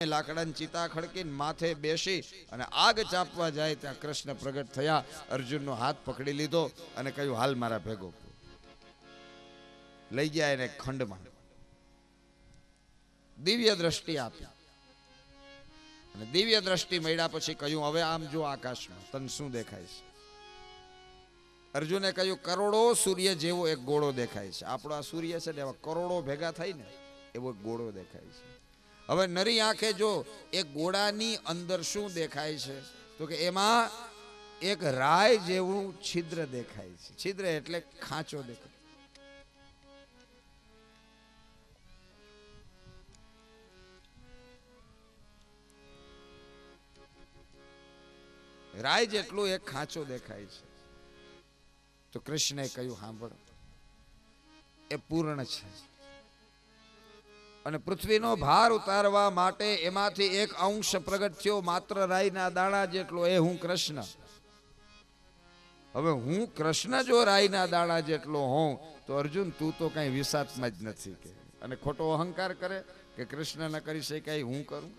લાકડાની ચિતા ખડકીને માથે બેસી અને આગ ચાપવા જાય ત્યાં કૃષ્ણ પ્રગટ થયા, અર્જુનનો હાથ પકડી લીધો અને કહ્યું હાલ મારા ભેગો. લઈ ગયા એને ખંડમાં, દિવ્ય દ્રષ્ટિ આપી અને દિવ્ય દ્રષ્ટિ મળ્યા પછી કહ્યું હવે આમ જો આકાશમાં તને શું દેખાય છે? અર્જુને કહ્યું કરોડો સૂર્ય જેવો એક ગોળો દેખાય છે. આપણો આ સૂર્ય છે ને એવા કરોડો ભેગા થાય ને એવો એક ગોળો દેખાય છે. હવે નરી આંખે જો એક ગોળાની અંદર શું દેખાય છે તો કે એમાં એક રાય જેવું છિદ્ર દેખાય છે. છિદ્ર એટલે ખાંચો દેખાય. રાય જેટલું એક ખાંચો દેખાય છે. તો કૃષ્ણએ કહ્યું સાંભળો, એ પૂર્ણ છે અને પૃથ્વીનો ભાર ઉતારવા માટે એમાંથી એક અંશ પ્રગટ થયો, માત્ર રાઈના દાણા જેટલો, એ હું કૃષ્ણ. હવે હું કૃષ્ણ જો રાઈના દાણા જેટલો હોઉં તો અર્જુન તું તો કઈ વિસાતમાં જ નથી કે, અને ખોટો અહંકાર કરે કે કૃષ્ણ ન કરી શકાય હું કરું.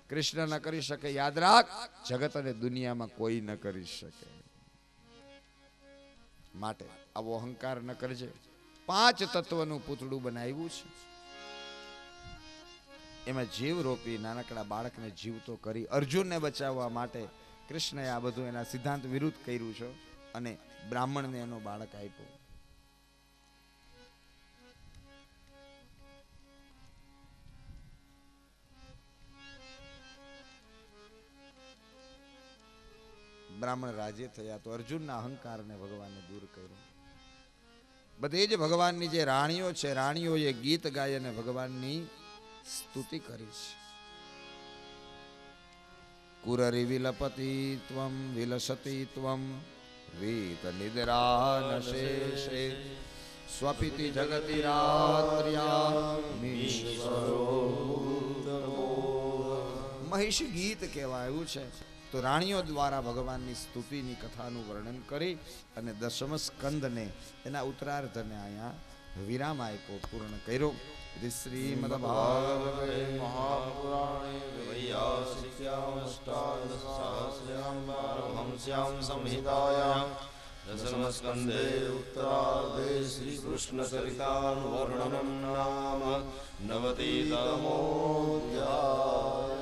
કૃષ્ણ ન કરી શકે, યાદ રાખ, જગત અને દુનિયામાં કોઈ ન કરી શકે. માટે આવો અહંકાર ન કરજે. 5 તત્વનું પૂતળું બનાવ્યું છે, એમાં જીવ રોપી નાનકડા બાળકને જીવતો કરી અર્જુનને બચાવવા માટે કૃષ્ણએ આ બધું એના સિદ્ધાંત વિરુદ્ધ કર્યું છે અને બ્રાહ્મણને એનો બાળક આપ્યો. બ્રાહ્મણ રાજી થયા તો અર્જુનના અહંકારને ભગવાને દૂર કર્યો. બધી જ ભગવાનની જે રાણીઓ છે, રાણીઓએ ગીત ગાય અને ભગવાનની સ્તુતિ કરી છે. કુરરી વિલપતિ ત્વમ વિલસતી ત્વમ વીત નિદ્રાનશેષે સ્વપિતિ જગતિ રાત્ર્યામીશ્વરો. મહિષ ગીત કહેવાયું છે. તો રાણીઓ દ્વારા ભગવાનની સ્તુતિની કથાનું વર્ણન કરી અને 10મ સ્કંદને એના ઉત્તરાર્ધને અહીંયા વિરામ આપ્યો, પૂર્ણ કર્યો. શ્રીમદ ભાગવતે મહાપુરાણે વૈયાસિક્યામ અષ્ટાદશસહસ્રામ પારમહંસ્યામ સંહિતાયામ દશમ સ્કંદે ઉત્તરાર્ધે શ્રી કૃષ્ણ ચરિતાનુવર્ણનમ નામ નવતિતમોધ્યાય.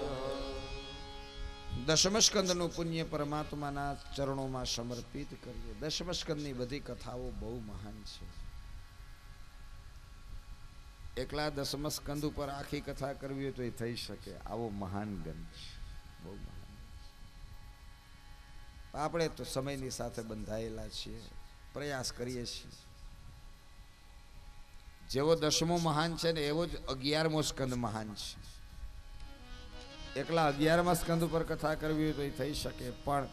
10મ સ્કંદનું પુણ્ય પરમાત્માના ચરણોમાં સમર્પિત કરીએ. 10મ સ્કંદની બધી કથાઓ બહુ મહાન છે. એકલા 10મ સ્કંદ ઉપર આખી કથા કરવી હોય તો એ થઈ શકે, આવો મહાન ગ્રંથ છે, બહુ મહાન. આપણે તો સમયની સાથે બંધાયેલા છીએ, પ્રયાસ કરીએ છીએ. જેવો 10મો મહાન છે ને એવો જ 11મો સ્કંદ મહાન છે. એકલા 11મા સ્કંદ ઉપર કથા કરવી હોય તો એ થઈ શકે, પણ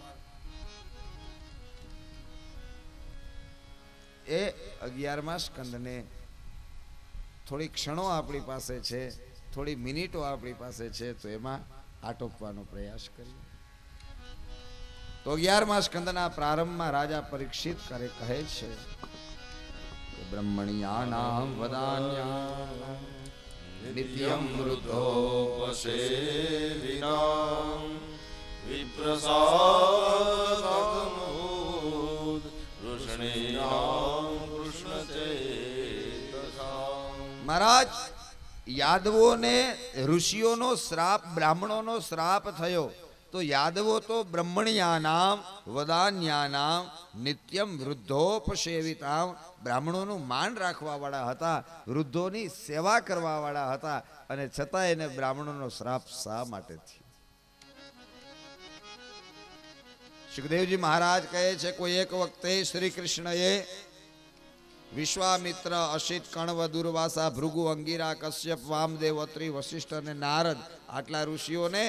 એ 11મા સ્કંદને થોડી ક્ષણો આપણી પાસે છે, થોડી મિનિટો આપણી પાસે છે, તો એમાં આટોપવાનો પ્રયાસ કરીએ. તો 11મા સ્કંદના પ્રારંભમાં રાજા પરીક્ષિત કહે છે બ્રહ્મણ્યાનામ વદાન્યા નિત્યમ વૃદ્ધોપસેવિનામ વિપ્રસાદમૂદ વૃષણીનામ કૃષ્ણચેતસામ. મહારાજ, યાદવોને ઋષિઓનો શ્રાપ, બ્રાહ્મણોનો શ્રાપ થયો તો યાદવો તો બ્રહ્મણ્યાનામ વદાન્યાનામ નિત્યમ વૃદ્ધોપસેવિતામ, બ્રાહ્મણોનું માન રાખવા વાળા હતા, વૃદ્ધોની સેવા કરવા વાળા હતા, અને છતાં એને બ્રાહ્મણોનો શ્રાપ શા માટે થયો? સુખદેવજી મહારાજ કહે છે કોઈ એક વખતે શ્રી કૃષ્ણએ વિશ્વામિત્ર, અસિત, કણવ, દુર્વાસા, ભૃગુ, અંગીરા, કશ્યપ, વામદેવ, અત્રિ, વશિષ્ઠ અને નારદ આટલા ઋષિઓને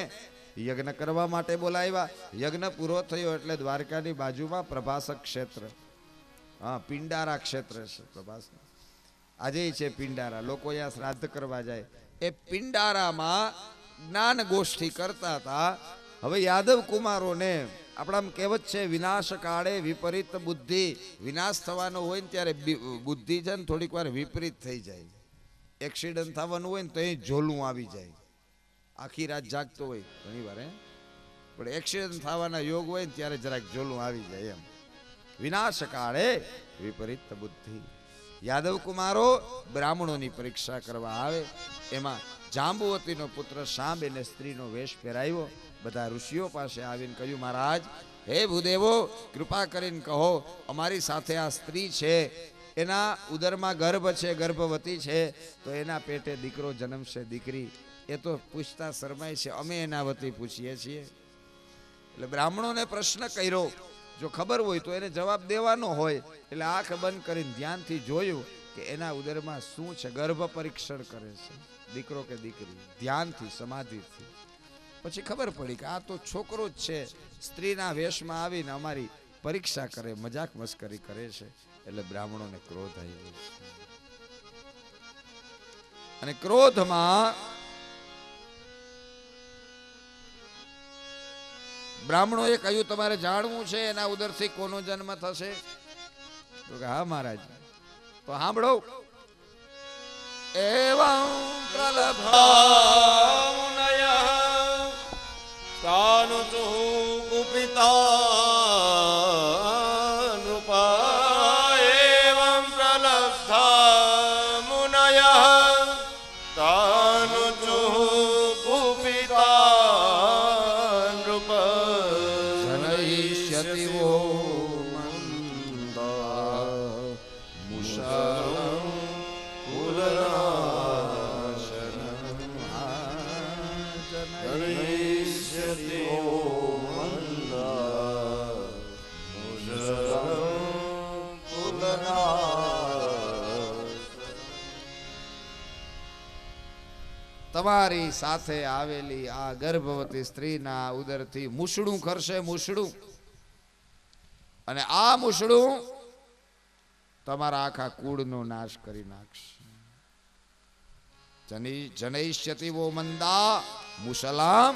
યજ્ઞ કરવા માટે બોલાવ્યા. યજ્ઞ પૂરો થયો એટલે દ્વારકાની બાજુમાં પ્રભાસક ક્ષેત્ર, પિંડારા ક્ષેત્ર છે. પ્રભાસ આજે છે પિંડારા, લોકો અહીંયા શ્રાદ્ધ કરવા જાય. એ પિંડારામાં જ્ઞાન ગોષ્ઠી કરતા હતા. હવે યાદવ કુમારોને, આપણા કહેવત છે વિનાશ કાળે વિપરીત બુદ્ધિ, વિનાશ થવાનો હોય ને ત્યારે બુદ્ધિ છે ને થોડીક વાર વિપરીત થઈ જાય. એક્સિડન્ટ થવાનું હોય ને તો એ ઝોલું આવી જાય. આખી રાત જાગતો હોય ઘણી વાર, પણ એક્સિડન્ટ થવાના યોગ હોય ને ત્યારે જરાક જોલું આવી જાય એમ. વિનાશ કાળે વિપરીત બુદ્ધિ. યાદવ કુમારો બ્રાહ્મણોની પરીક્ષા કરવા આવે, એમાં જાંબુવતીનો પુત્ર સાંબ એને સ્ત્રીનો વેશ પહેરાવ્યો. બધા ઋષિઓ પાસે આવીને કહ્યું, મહારાજ હે ભૂદેવો, કૃપા કરીને કહો, અમારી સાથે આ સ્ત્રી છે, એના ઉદરમાં ગર્ભ છે, ગર્ભવતી છે, તો એના પેટે દીકરો જન્મશે દીકરી? એ તો પૂછતા શરમાય છે, અમે એના વતી પૂછીએ છીએ. એટલે બ્રાહ્મણોને પ્રશ્ન કર્યો, જો ખબર હોય તો એને જવાબ દેવાનો હોય. એટલે આંખ બંધ કરીને ધ્યાનથી જોયું કે એના ઉદરમાં શું છે. ગર્ભ પરીક્ષણ કરે છે, દીકરો કે દીકરી, ધ્યાનથી સમાધિથી. પછી ખબર પડી કે આ તો છોકરો જ છે, સ્ત્રીના વેશમાં આવીને અમારી પરીક્ષા કરે, મજાક મસ્કરી કરે છે. એટલે બ્રાહ્મણોને ક્રોધ આવ્યો છે, અને ક્રોધમાં બ્રાહ્મણોએ કહ્યું, તમારે જાણવું છે એના ઉદરથી કોનો જન્મ થશે? તો કે હા મહારાજ. તો સાંભળો. એવં પ્રલભાનય તાનુતુ કુપિતા નૃપા એવં પ્રલબ્ધા મુનયઃ તાનુતુ કુપિતા નૃપા જનયિષ્યતિ વો મંદા મુષલં કુલનાશનં જનયિષ્યતિ વો મંદા મુષલં કુલનાશનં. તમારી સાથે આવેલી આ ગર્ભવતી સ્ત્રીના ઉદરથી મૂછડું કરશે, મૂછડું. અને આ મૂછડું તમારા આખા કુળનો નાશ કરી નાખશે. જનૈષ્યતિ વો મંદા મુસલામ.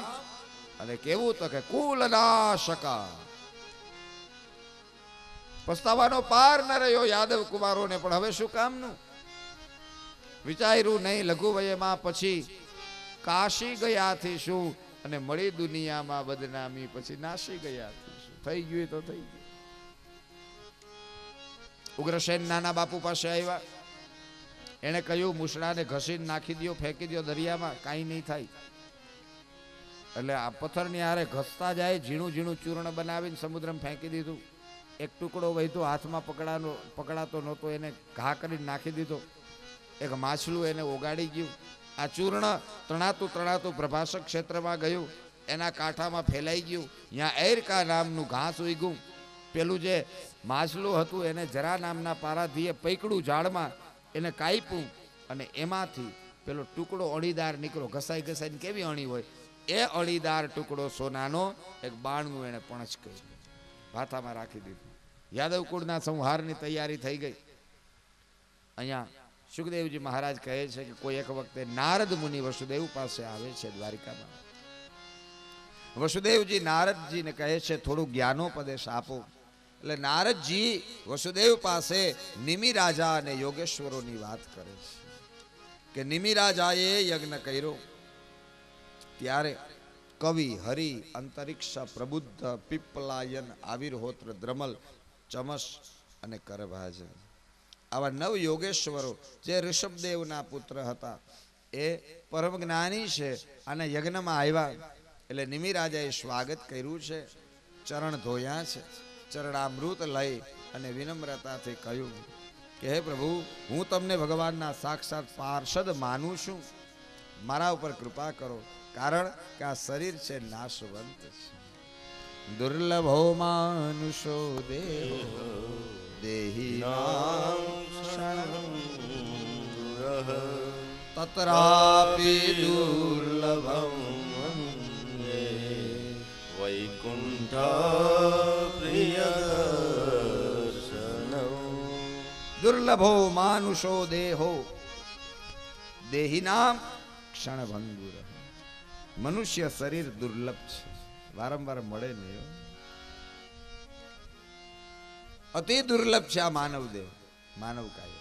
અને કેવું તો કે કુલનાશકા. પસ્તાવાનો પાર ન રહ્યો યાદવ કુમારોને. પણ હવે શું કામનું? વિચાર્યું નહીં. લઘુ વયમાં પછી કાશી ગયાથી શું, અને મળી દુનિયામાં બદનામી, પછી નાસી ગયાથી શું? થઈ ગયું તો થઈ ગયું. ઉગ્રસેન નાના બાપુ પાસે આવ્યા. એને કહ્યું, મૂછડાને ઘસીને નાખી દો, ફેંકી દો દરિયામાં, કાંઈ નહીં થાય. એટલે આ પથ્થરની હારે ઘસતા જાય, ઝીણું ઝીણું ચૂર્ણ બનાવીને સમુદ્રમાં ફેંકી દીધું. એક ટુકડો વહેતો હાથમાં પકડાતો નહોતો, એને ઘા કરીને નાખી દીધો. એક માછલું એને ઓગાડી ગયું. આ ચૂર્ણ તણાતું પ્રભાસક ક્ષેત્રમાં ગયું, એના કાંઠામાં ફેલાઈ ગયું. ત્યાં એરકા નામનું ઘાસ ઉગ્યું. પેલું જે માછલું હતું એને જરા નામના પારાધીએ પૈકડું ઝાડમાં, એને કાપ્યું, અને એમાંથી પેલો ટુકડો અણીદાર નીકળો. ઘસાઈ ઘસાઈને કેવી અણી હોય, એ અણીદાર ટુકડો સોનાનો એક બાણનું એને પણચ કર્યું, ભાથામાં રાખી દીધું. યાદવ કુળના સંહારની તૈયારી થઈ ગઈ. અહીંયા સુખદેવજી મહારાજ કહે છે કે કોઈ એક વખતે નારદ મુનિ વસુદેવ પાસે આવે છે દ્વારિકામાં. વસુદેવજી નારદજીને કહે છે, થોડું જ્ઞાનોપદેશ આપો. એટલે નારદજી વસુદેવ પાસે નિમિ રાજા અને યોગેશ્વરોની વાત કરે છે કે નિમિ રાજાએ યજ્ઞ કર્યો ત્યારે કવિ, હરિ, અંતરિક્ષ, પ્રબુદ્ધ, પીપલાયન, આવિર્હોત્ર, દ્રમલ, ચમસ અને કરભાજ, આવા 9 યોગેશ્વરો જે ઋષભદેવના પુત્ર હતા, એ પરમ જ્ઞાની છે. અને યજ્ઞમાં આવ્યા એટલે નિમિ રાજાએ સ્વાગત કર્યું છે, ચરણ ધોયા છે, ચરણામૃત લઈ અને વિનમ્રતાથી કહ્યું કે હે પ્રભુ, હું તમને ભગવાનના સાક્ષાત પાર્ષદ માનું છું, મારા ઉપર કૃપા કરો. કારણ કે આ શરીર છે નાશવંત છે. દુર્લભો માનુષો દેહો દેહિનાં તત્રાપી દુર્લભમ વૈકુંઠ પ્રિયદર્શનમ. દુર્લભો માનુષો દેહો દેહિનામ ક્ષણભંગુર. મનુષ્ય શરીર દુર્લભ છે, વારંવાર મળે નહીં. અતિ દુર્લભ છે આ માનવ દેહ, માનવ કાય.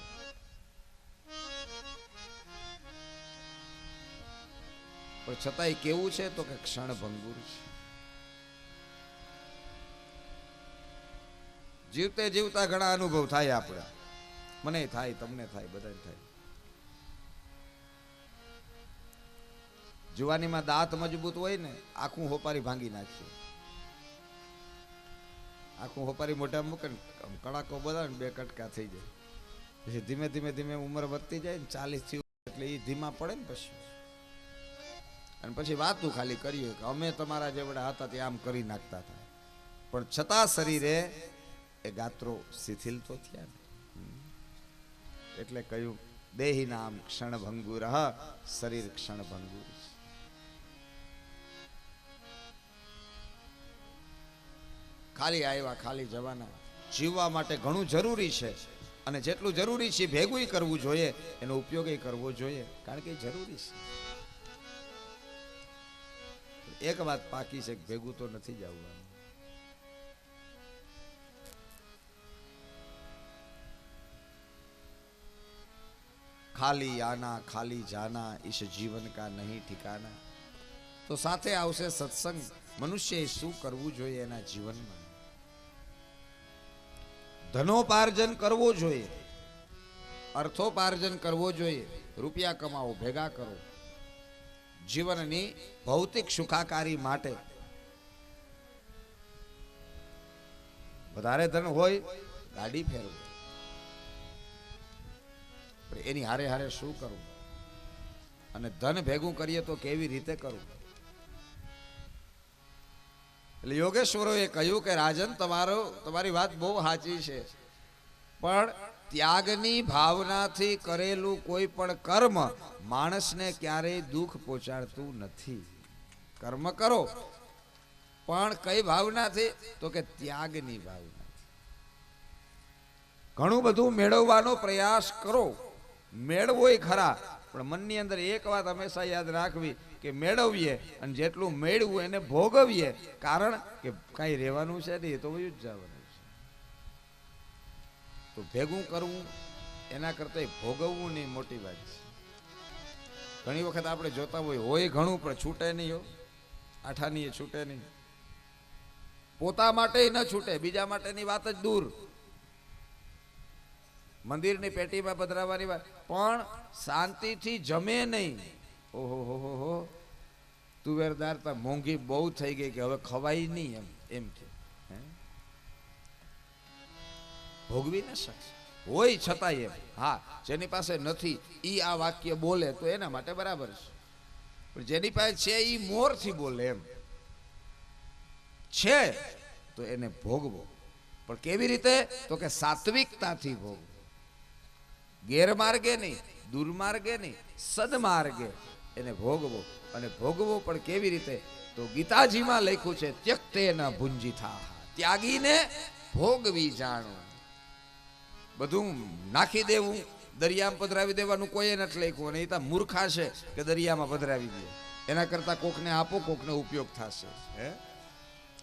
પણ છતાંય કેવું છે તો કે ક્ષણભંગુર છે. જીવતે જીવતા ઘણા અનુભવ થાય આપણે, મને થાય, તમને થાય, બધાને થાય. જુવાનીમાં દાંત મજબૂત હોય ને, આખું હોપારી ભાંગી નાખ્યું. આખું હોપારી મોઢા મૂકે ને કડાકો બધા ને બે કટકા થઈ જાય. પછી ધીમે ધીમે ધીમે ઉંમર વધતી જાય ને 40 થી એટલે એ ધીમા પડે ને પછી. અને પછી વાતું ખાલી કરીએ કે અમે તમારા જેવડા હતા તે આમ કરી નાખતા હતા, પણ છતાં શરીરે એ ગાત્રો શિથિલ તો થયા ને. એટલે કહ્યું દેહી નામ ક્ષણભંગુર, શરીર ક્ષણભંગુર. ખાલી આવ્યા ખાલી જવાના. જીવવા માટે ઘણું જરૂરી છે, અને જેટલું જરૂરી છે ભેગું કરવું જોઈએ, એનો ઉપયોગ કરવો જોઈએ, કારણ કે જરૂરી છે. એક વાત પાકી છે કે ભેગું તો નથી જવું. ખાલી આના ખાલી જાના, इस जीवन का नहीं ठिकाना. તો સાથે આવશે સત્સંગ. મનુષ્યએ શું કરવું જોઈએ એના જીવનમાં? ધનોપાર્જન કરવો જોઈએ, અર્થોપાર્જન કરવો જોઈએ, રૂપિયા કમાવો, ભેગા કરો. જીવનની ભૌતિક સુખાકારી માટે. વધારે ધન હોય ગાડી ફેરવો, પણ એની હારે હારે શું કરવું? અને ધન ભેગું કરીએ તો કેવી રીતે કરવું? એટલે યોગેશ્વરોએ કહ્યું કે રાજન, તમારી વાત બહુ સાચી છે, પણ ત્યાગની ભાવનાથી કરેલું કોઈ પણ કર્મ માણસને ક્યારેય દુઃખ પહોંચાડતું નથી. કર્મ કરો પણ કઈ ભાવનાથી? તો કે ત્યાગની ભાવના. ઘણું બધું મેળવવાનો પ્રયાસ કરો, મેળવોય ખરા, પણ મનની અંદર એક વાત હંમેશા યાદ રાખવી કે મેળવીએ અને જેટલું મેળવું એને ભોગવીએ, કારણ કે કઈ રહેવાનું છે નહીં, તો વયું જ જવાનું છે. તો ભેગું કરવું એના કરતા ભોગવવું નહીં મોટી વાત છે. ઘણી વખત આપણે જોતા હોય ઘણું પણ છૂટે નહીં. આઠાની છૂટે નહીં, પોતા માટે ન છૂટે, બીજા માટેની વાત જ દૂર. મંદિરની પેટીમાં પધરાવવાની વાત, પણ શાંતિથી જમે નહીં. ઓહો હો હો હો, તુવેરદાર તો મોંઘી બહુ થઈ ગઈ કે હવે ખવાય નહીં, એમ કે ભોગવી ન શકશે. હોય છતાંય એમ, હા, જેની પાસે નથી ઈ આ વાક્ય બોલે તો એના માટે બરાબર છે, પણ જેની પાસે છે ઈ મોરથી બોલે એમ છે તો એને ભોગવો. પણ કેવી રીતે? તો કે સાત્વિકતાથી ભોગવો. ગેરમાર્ગે નહીં, દુર્માર્ગે નહીં, સદમાર્ગે એને ભોગવો. અને ભોગવો પણ કેવી રીતે? તો ગીતાજીમાં લખ્યું છે ત્યક્તેન ભુંજીથા, ત્યાગીને ભોગવી જાણો. બધું નાખી દેવું, દરિયામાં પધરાવી દેવાનું કોઈ નથી લખ્યું, અને એ તો મૂર્ખા છે કે દરિયામાં પધરાવી દે. એના કરતા કોકને આપો, કોકને ઉપયોગ થશે.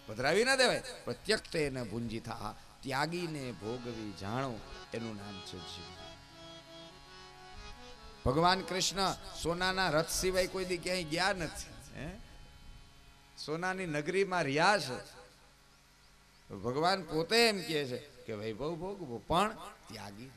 પધરાવી ના દેવાય. પણ ત્યક્તેન ભુંજીથા, ત્યાગીને ભોગવી જાણો, એનું નામ છે જીવન. ભગવાન કૃષ્ણ સોનાના રથ સિવાય કોઈ દી ક્યાંય ગયા નથી. સોનાની નગરીમાં રહ્યા છે. ભગવાન પોતે એમ કહે છે કે વૈભવ ભોગવો, પણ ત્યાગી.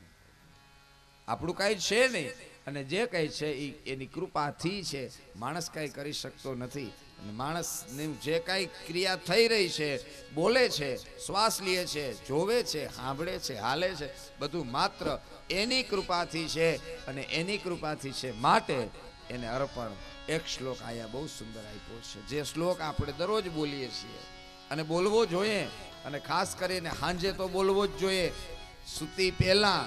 આપણું કઈ છે નહીં, અને જે કઈ છે એ એની કૃપાથી છે. માણસ કઈ કરી શકતો નથી. અને માણસની જે કઈ ક્રિયા થઈ રહી છે, બોલે છે, શ્વાસ લે છે, જોવે છે, સાંભળે છે, હાલે છે, બધું માત્ર એની કૃપાથી છે. અને એની કૃપાથી છે માટે એને અર્પણ. એક શ્લોક આયા બહુ સુંદર આપ્યો છે, જે શ્લોક આપણે દરરોજ બોલીએ છીએ અને બોલવો જોઈએ. અને ખાસ કરીને સાંજે તો બોલવો જ જોઈએ, સૂતી પહેલા